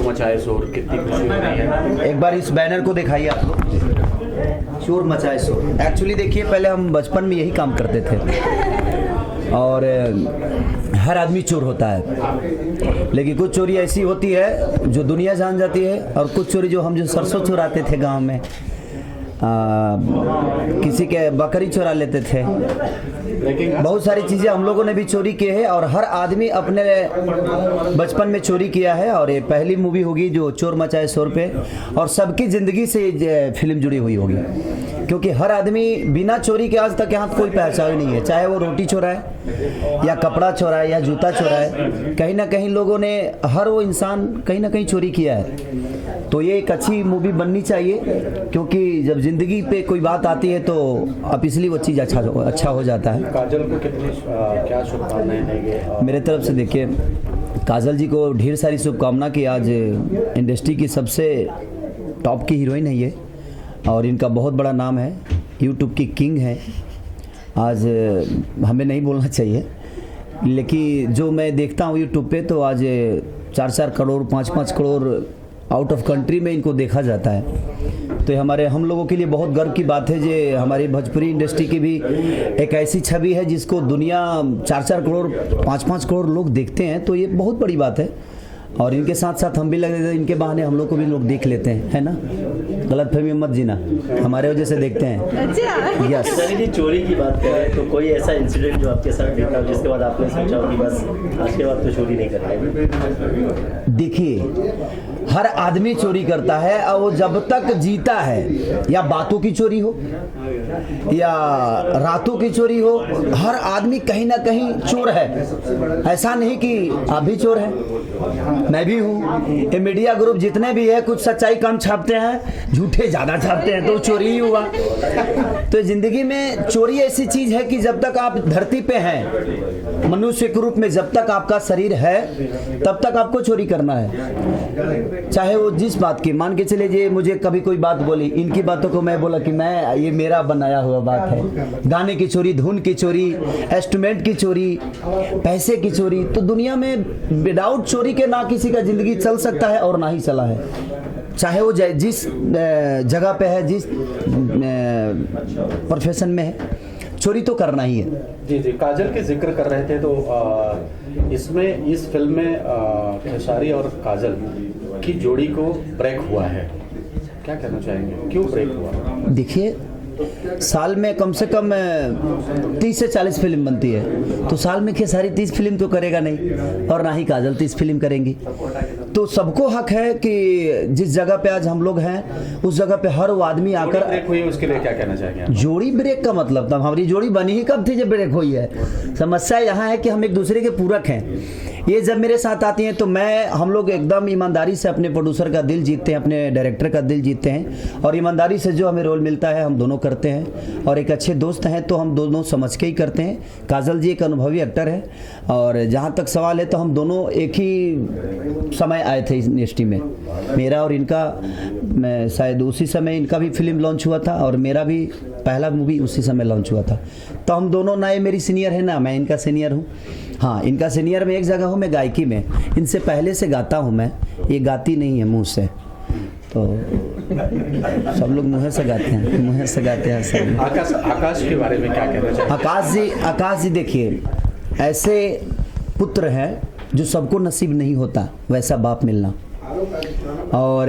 चोर मचाए शोर, कितनी खुशी हो रही है। एक बार इस बैनर को दिखाइए आप लोग, चोर मचाए शोर। एक्चुअली देखिए, पहले हम बचपन में यही काम करते थे और हर आदमी चोर होता है, लेकिन कुछ चोरी ऐसी होती है जो दुनिया जान जाती है, और कुछ चोरी जो हम जो सरसों चुराते थे गांव में, किसी के बकरी चुरा लेते थे, बहुत सारी चीज़ें हम लोगों ने भी चोरी की है और हर आदमी अपने बचपन में चोरी किया है। और ये पहली मूवी होगी जो चोर मचाए शोर पे, और सबकी ज़िंदगी से फिल्म जुड़ी हुई होगी, क्योंकि हर आदमी बिना चोरी के आज तक यहाँ कोई पहचान नहीं है, चाहे वो रोटी चोराए या कपड़ा चोराए या जूता चोराए, कहीं ना कहीं लोगों ने, हर वो इंसान कहीं ना कहीं चोरी किया है। तो ये एक अच्छी मूवी बननी चाहिए, क्योंकि जब ज़िंदगी पे कोई बात आती है तो अब इसलिए वो चीज़ अच्छा हो जाता है। काजल को कितनी क्या शुभकामनाएं देंगे मेरे तरफ से? देखिए, काजल जी को ढेर सारी शुभकामना कि आज इंडस्ट्री की सबसे टॉप की हीरोइन है ये, और इनका बहुत बड़ा नाम है, यूट्यूब की किंग है। आज हमें नहीं बोलना चाहिए, लेकिन जो मैं देखता हूँ यूट्यूब पे, तो आज 4-4 crore 5-5 crore out of country में इनको देखा जाता है। तो हम लोगों के लिए बहुत गर्व की बात है जो हमारी भोजपुरी इंडस्ट्री की भी एक ऐसी छवि है जिसको दुनिया 4-4 करोड़ 5-5 करोड़ लोग देखते हैं, तो ये बहुत बड़ी बात है। और इनके साथ साथ हम भी लगे थे, इनके बहाने हम लोग को भी लोग देख लेते हैं, है ना। गलत फहमी मत जीना, हमारे वजह से देखते हैं। अच्छा। यस। जी, चोरी की बात करें तो कोई ऐसा इंसिडेंट जो आपके साथ देखा हो जिसके बाद आपने सोचा हो कि बस आज के बाद तो चोरी नहीं करना? देखिए, हर आदमी चोरी करता है, और वो जब तक जीता है, या बातों की चोरी हो या रातों की चोरी हो, हर आदमी कहीं ना कहीं चोर है। ऐसा नहीं कि आप भी चोर हैं, मैं भी हूँ। ये मीडिया ग्रुप जितने भी है, कुछ सच्चाई कम छापते हैं, झूठे ज़्यादा छापते हैं, तो चोरी ही हुआ। तो ज़िंदगी में चोरी ऐसी चीज़ है कि जब तक आप धरती पे हैं, मनुष्य के रूप में जब तक आपका शरीर है, तब तक आपको चोरी करना है। चाहे वो जिस बात की, मान के चले जे मुझे कभी कोई बात बोली, इनकी बातों को मैं बोला कि मैं, ये मेरा बनाया हुआ बात है। गाने की चोरी, धुन की चोरी, इंस्ट्रूमेंट की चोरी, पैसे की चोरी। तो दुनिया में विदाउट चोरी के ना किसी का ज़िंदगी चल सकता है और ना ही चला है, चाहे वो जिस जगह पे है, जिस प्रोफेशन में है, चोरी तो करना ही है। जी जी, काजल के जिक्र कर रहे थे, तो इसमें, इस फिल्म में खेसारी और काजल की जोड़ी को ब्रेक हुआ है, क्या कहना चाहेंगे, क्यों ब्रेक हुआ? देखिए, साल में कम से कम 30 से 40 फिल्म बनती है, तो साल में खेसारी 30 फिल्म तो करेगा नहीं, और ना ही काजल 30 फिल्म करेंगी। तो सबको हक है कि जिस जगह पे आज हम लोग हैं, उस जगह पे हर वो आदमी आकर ब्रेक हुई है, उसके लिए क्या कहना चाहेंगे आप? जोड़ी ब्रेक का मतलब था, हमारी जोड़ी बनी ही कब थी जब ब्रेक हुई है। समस्या यहाँ है कि हम एक दूसरे के पूरक हैं। ये जब मेरे साथ आती हैं तो हम लोग एकदम ईमानदारी से अपने प्रोड्यूसर का दिल जीतते हैं, अपने डायरेक्टर का दिल जीतते हैं, और ईमानदारी से जो हमें रोल मिलता है हम दोनों करते हैं, और एक अच्छे दोस्त हैं तो हम दोनों समझ के ही करते हैं। काजल जी एक अनुभवी एक्टर है, और जहाँ तक सवाल है तो हम दोनों एक ही समय आए थे इस इंडस्ट्री में, मेरा और इनका। मैं शायद उसी समय इनका भी फिल्म लॉन्च हुआ था, और मेरा भी पहला मूवी उसी समय लॉन्च हुआ था। तो हम दोनों, ना ये मेरी सीनियर है ना मैं इनका सीनियर हूँ। हाँ, इनका सीनियर में एक जगह हूँ, मैं गायकी में इनसे पहले से गाता हूँ मैं, ये गाती नहीं है मुँह से, तो सब लोग मुँह से गाते हैं, मुँह से गाते हैं सब। आकाश के बारे में क्या कहना चाहिए? आकाश जी देखिए, ऐसे पुत्र हैं जो सबको नसीब नहीं होता वैसा बाप मिलना, और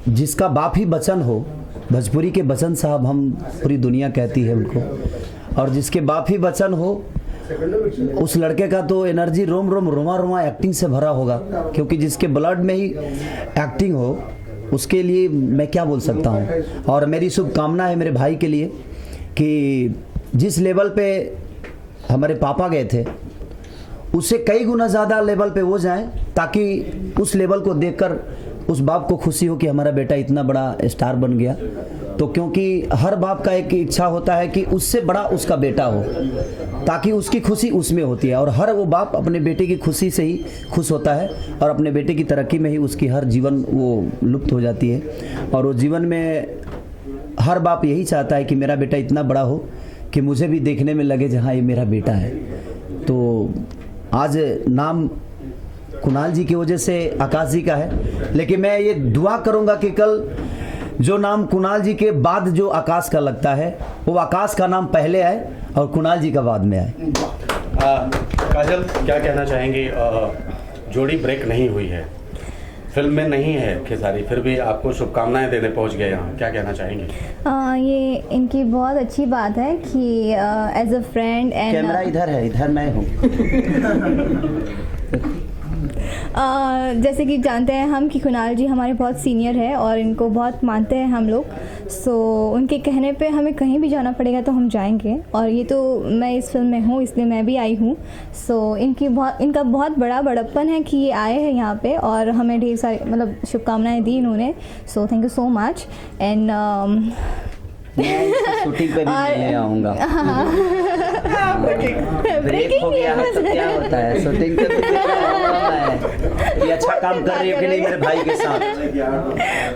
जिसका बाप ही बच्चन हो, भोजपुरी के बच्चन साहब हम पूरी दुनिया कहती है उनको, और जिसके बाप ही बच्चन हो, उस लड़के का तो एनर्जी रोम रोम रोमा रोमा एक्टिंग से भरा होगा, क्योंकि जिसके ब्लड में ही एक्टिंग हो, उसके लिए मैं क्या बोल सकता हूँ। और मेरी शुभकामना है मेरे भाई के लिए कि जिस लेवल पे हमारे पापा गए थे, उससे कई गुना ज़्यादा लेवल पे वो जाएं, ताकि उस लेवल को देखकर उस बाप को खुशी हो कि हमारा बेटा इतना बड़ा स्टार बन गया। तो क्योंकि हर बाप का एक इच्छा होता है कि उससे बड़ा उसका बेटा हो, ताकि उसकी खुशी उसमें होती है, और हर वो बाप अपने बेटे की खुशी से ही खुश होता है, और अपने बेटे की तरक्की में ही उसकी हर जीवन वो लुप्त हो जाती है। और वो जीवन में हर बाप यही चाहता है कि मेरा बेटा इतना बड़ा हो कि मुझे भी देखने में लगे जहाँ ये मेरा बेटा है। तो आज नाम कुणाल जी की वजह से आकाश जी का है, लेकिन मैं ये दुआ करूंगा कि कल जो नाम कुणाल जी के बाद जो आकाश का लगता है वो आकाश का नाम पहले आए और कुणाल जी का बाद में आए। काजल, क्या कहना चाहेंगी? जोड़ी ब्रेक नहीं हुई है, फिल्म में नहीं है खेसारी, फिर भी आपको शुभकामनाएं देने पहुंच गए यहाँ, क्या कहना चाहेंगे? ये इनकी बहुत अच्छी बात है कि as a friend and camera इधर है, इधर मैं हूँ। जैसे कि जानते हैं हम कि कुणाल जी हमारे बहुत सीनियर है और इनको बहुत मानते हैं हम लोग। सो उनके कहने पे हमें कहीं भी जाना पड़ेगा तो हम जाएंगे, और ये तो मैं इस फिल्म में हूँ इसलिए मैं भी आई हूँ। सो इनका बहुत बड़ा बड़प्पन है कि ये आए हैं यहाँ पे और हमें ढेर सारी मतलब शुभकामनाएं दी इन्होंने। So thank you so much. And shooting पे भी मिलने आऊँगा। ब्रेक हो गया है तो क्या होता है, शूटिंग पे भी मिलने आऊँगा मैं। ये अच्छा काम कर रही हो कि नहीं मेरे भाई के साथ?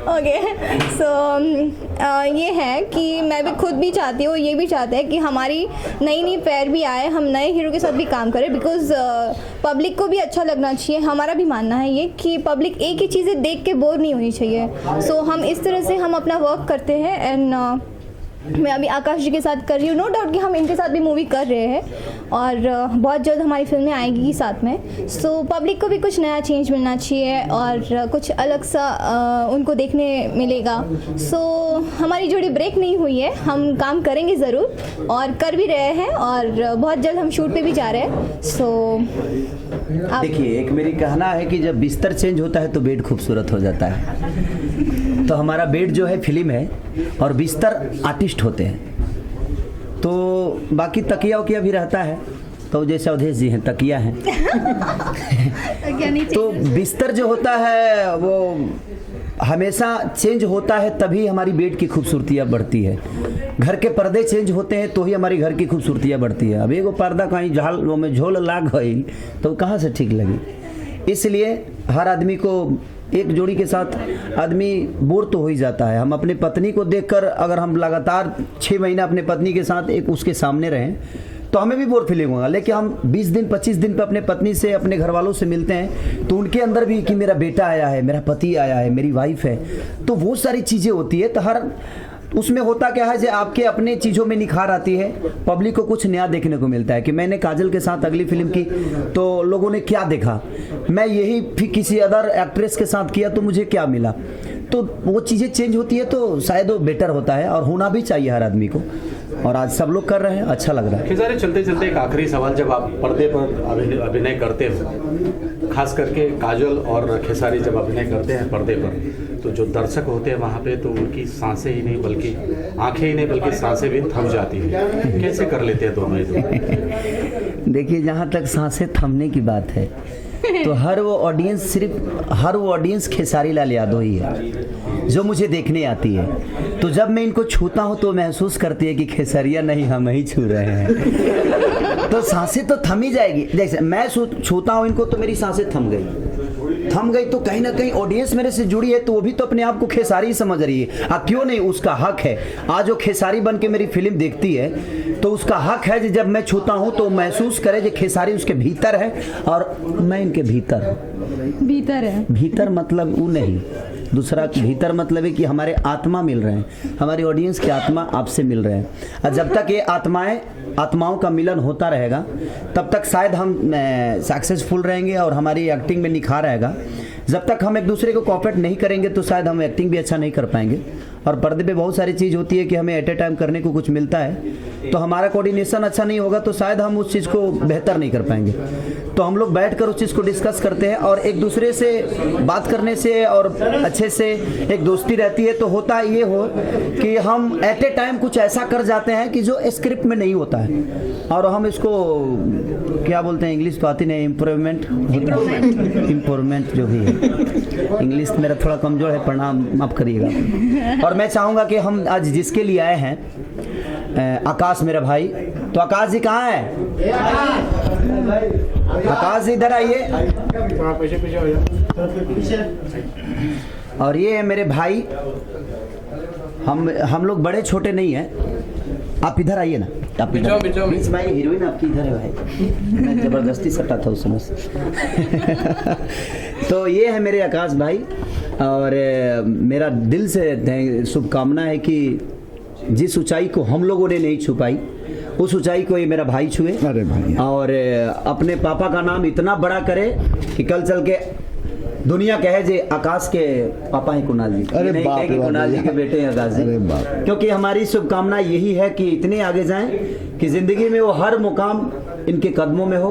ओके, सो ये है कि मैं भी खुद भी चाहती हूँ, ये भी चाहते हैं कि हमारी नई पैर भी आए, हम नए हीरो के साथ भी काम करें, बिकॉज पब्लिक को भी अच्छा लगना चाहिए। हमारा भी मानना है ये कि पब्लिक एक ही चीज़ें देख के बोर नहीं होनी चाहिए। सो हम इस तरह से हम अपना वर्क करते हैं। एंड मैं अभी आकाश जी के साथ कर रही हूँ, नो डाउट कि हम इनके साथ भी मूवी कर रहे हैं और बहुत जल्द हमारी फिल्में आएगी साथ में। सो पब्लिक को भी कुछ नया चेंज मिलना चाहिए और कुछ अलग सा उनको देखने मिलेगा। सो हमारी जोड़ी ब्रेक नहीं हुई है, हम काम करेंगे ज़रूर और कर भी रहे हैं और बहुत जल्द हम शूट पे भी जा रहे हैं। सो देखिए, एक मेरी कहना है कि जब बिस्तर चेंज होता है तो बेड खूबसूरत हो जाता है। तो हमारा बेड जो है फिल्म है और बिस्तर आर्टिस्ट होते हैं। तो बाकी तकिया वकिया भी रहता है, तो जैसे अवधेश जी हैं तकिया हैं। तो बिस्तर जो होता है वो हमेशा चेंज होता है, तभी हमारी बेड की खूबसूरतियाँ बढ़ती है। घर के पर्दे चेंज होते हैं तो ही हमारी घर की खूबसूरतियाँ बढ़ती है। अब एगो पर्दा कहीं झाल में झोल लाग गई तो कहाँ से ठीक लगी। इसलिए हर आदमी को एक जोड़ी के साथ आदमी बोर तो हो ही जाता है। हम अपने पत्नी को देखकर अगर हम लगातार 6 महीना अपने पत्नी के साथ एक उसके सामने रहें तो हमें भी बोर फीलिंग होगा। लेकिन हम 20 दिन 25 दिन पे अपने पत्नी से अपने घर वालों से मिलते हैं तो उनके अंदर भी कि मेरा बेटा आया है, मेरा पति आया है, मेरी वाइफ है, तो वो सारी चीज़ें होती है। तो हर उसमें होता क्या है जो आपके अपने चीज़ों में निखार आती है, पब्लिक को कुछ नया देखने को मिलता है। कि मैंने काजल के साथ अगली फिल्म की तो लोगों ने क्या देखा, मैं यही फिर किसी अदर एक्ट्रेस के साथ किया तो मुझे क्या मिला। तो वो चीज़ें चेंज होती है तो शायद वो बेटर होता है और होना भी चाहिए हर आदमी को। और आज सब लोग कर रहे हैं, अच्छा लग रहा है। खेसारी, चलते चलते एक आखिरी सवाल, जब आप पर्दे पर अभिनय करते हो, खास करके काजल और खेसारी जब अभिनय करते हैं पर्दे पर, तो जो दर्शक होते हैं वहाँ पे तो उनकी सांसें ही नहीं बल्कि आंखें ही नहीं बल्कि सांसें भी थम जाती हैं। कैसे कर लेते हैं दोनों ये? देखिए, जहाँ तक सांसें थमने की बात है तो हर वो ऑडियंस खेसारी लाल यादव ही है जो मुझे देखने आती है। तो जब मैं इनको छूता हूँ तो महसूस करती है कि खेसारिया नहीं हम ही छू रहे हैं। तो सांसें तो थम ही जाएगी। जैसे मैं छूता हूँ इनको तो मेरी सांसें थम गई तो कहीं ना कहीं ऑडियंस मेरे से जुड़ी है तो वो भी तो अपने आप को खेसारी ही समझ रही है। क्यों नहीं, उसका हक है। आज वो खेसारी बन के मेरी फिल्म देखती है तो उसका हक है कि जब मैं छूता हूँ तो महसूस करे कि खेसारी उसके भीतर है और मैं इनके भीतर है। भीतर मतलब वो नहीं, दूसरा भीतर मतलब है कि हमारे आत्मा मिल रहे हैं, हमारी ऑडियंस की आत्मा आपसे मिल रहे हैं। और जब तक ये आत्माओं का मिलन होता रहेगा तब तक शायद हम सक्सेसफुल रहेंगे और हमारी एक्टिंग में निखार आएगा। जब तक हम एक दूसरे को कोऑपरेट नहीं करेंगे तो शायद हम एक्टिंग भी अच्छा नहीं कर पाएंगे। और पर्दे पे बहुत सारी चीज़ होती है कि हमें एट ए टाइम करने को कुछ मिलता है तो हमारा कोऑर्डिनेशन अच्छा नहीं होगा तो शायद हम उस चीज़ को बेहतर नहीं कर पाएंगे। तो हम लोग बैठकर उस चीज़ को डिस्कस करते हैं और एक दूसरे से बात करने से और अच्छे से एक दोस्ती रहती है। तो होता ये हो कि हम एट ए टाइम कुछ ऐसा कर जाते हैं कि जो स्क्रिप्ट में नहीं होता है और हम इसको क्या बोलते हैं, इंग्लिश तो आती नहीं, इम्प्रूवमेंट जो भी है, इंग्लिश मेरा थोड़ा कमज़ोर है, प्रणाम माफ़ करिएगा। और मैं चाहूँगा कि हम आज जिसके लिए आए हैं आकाश मेरा भाई, तो आकाश जी कहाँ है? आकाश जी इधर आइए। और ये है मेरे भाई, हम लोग बड़े छोटे नहीं हैं, आप इधर आइए ना। आप इधर। बीच भाई हीरोइन आपकी इधर है भाई, मैं जबरदस्ती सटा था उस समय से। तो ये है मेरे आकाश भाई, और मेरा दिल से शुभकामना है कि जिस ऊंचाई को हम लोगों ने नहीं छू पाई, उस ऊंचाई को ये मेरा भाई छुए। अरे भाई। और अपने पापा का नाम इतना बड़ा करे कि कल चल के दुनिया कहे जे आकाश के पापा हैं कुणाल जी, अरे नहीं बाप कहे कि रे कुणाल जी बाप। के बेटे हैं आकाश अरे जी। बाप। क्योंकि हमारी शुभकामना यही है कि इतने आगे जाएं कि जिंदगी में वो हर मुकाम इनके कदमों में हो,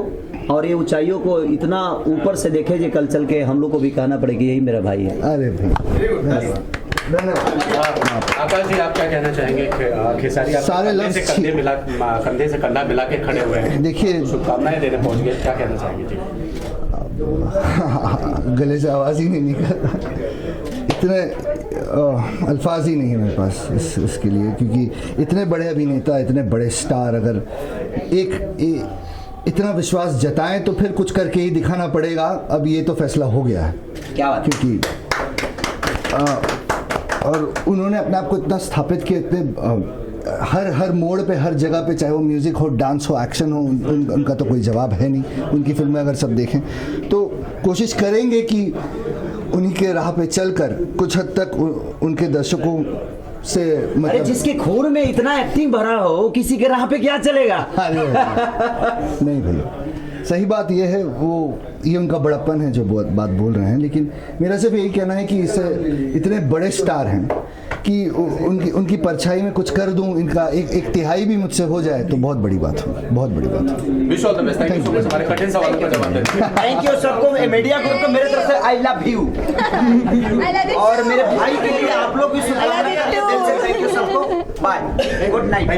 और ये ऊंचाइयों को इतना ऊपर से देखे जो कल चल के हम लोग को भी कहना पड़े कि यही मेरा भाई है। अरे भाई आकाश जी, आप क्या कहना चाहेंगे? खेसारी आप सारे कंधे से लफ्ज़ कंधे से कंधा मिला के खड़े हुए हैं, देखिए, शुभकामनाएं देने पहुंच गए, क्या कहना चाहेंगे जी? गले से आवाज़ ही नहीं निकल, इतने अल्फाज ही नहीं है मेरे पास इसके लिए, क्योंकि इतने बड़े अभिनेता, इतने बड़े स्टार अगर इतना विश्वास जताएं तो फिर कुछ करके ही दिखाना पड़ेगा। अब ये तो फैसला हो गया है, क्या बात? क्योंकि और उन्होंने अपने आप को इतना स्थापित किया, इतने हर मोड़ पे, हर जगह पे, चाहे वो म्यूज़िक हो, डांस हो, एक्शन हो, उनका तो कोई जवाब है नहीं। उनकी फिल्में अगर सब देखें तो कोशिश करेंगे कि उन्हीं के राह पे चलकर कुछ हद तक उनके दर्शकों से अरे मतलब जिसके खून में इतना एक्टिंग भरा हो, किसी के राह पे क्या चलेगा? अरे नहीं भाई, सही बात ये है, ये उनका बड़प्पन है जो बात बोल रहे हैं। लेकिन मेरा सिर्फ यही कहना है कि इससे इतने बड़े स्टार हैं कि उनकी परछाई में कुछ कर दूं, इनका एक तिहाई भी मुझसे हो जाए तो बहुत बड़ी बात हो, बहुत बड़ी बात हो। Wish all the best. Thank you so much हमारे कठिन सवालों का जवाब देने के लिए। थैंक यू सबको, मीडिया ग्रुप को मेरे तरफ से I love you. I love you और too. मेरे भाई के लिए आप लोग भी शुभकामनाएं। I love you too. दिल से थैंक यू सबको, बाय, गुड नाइट।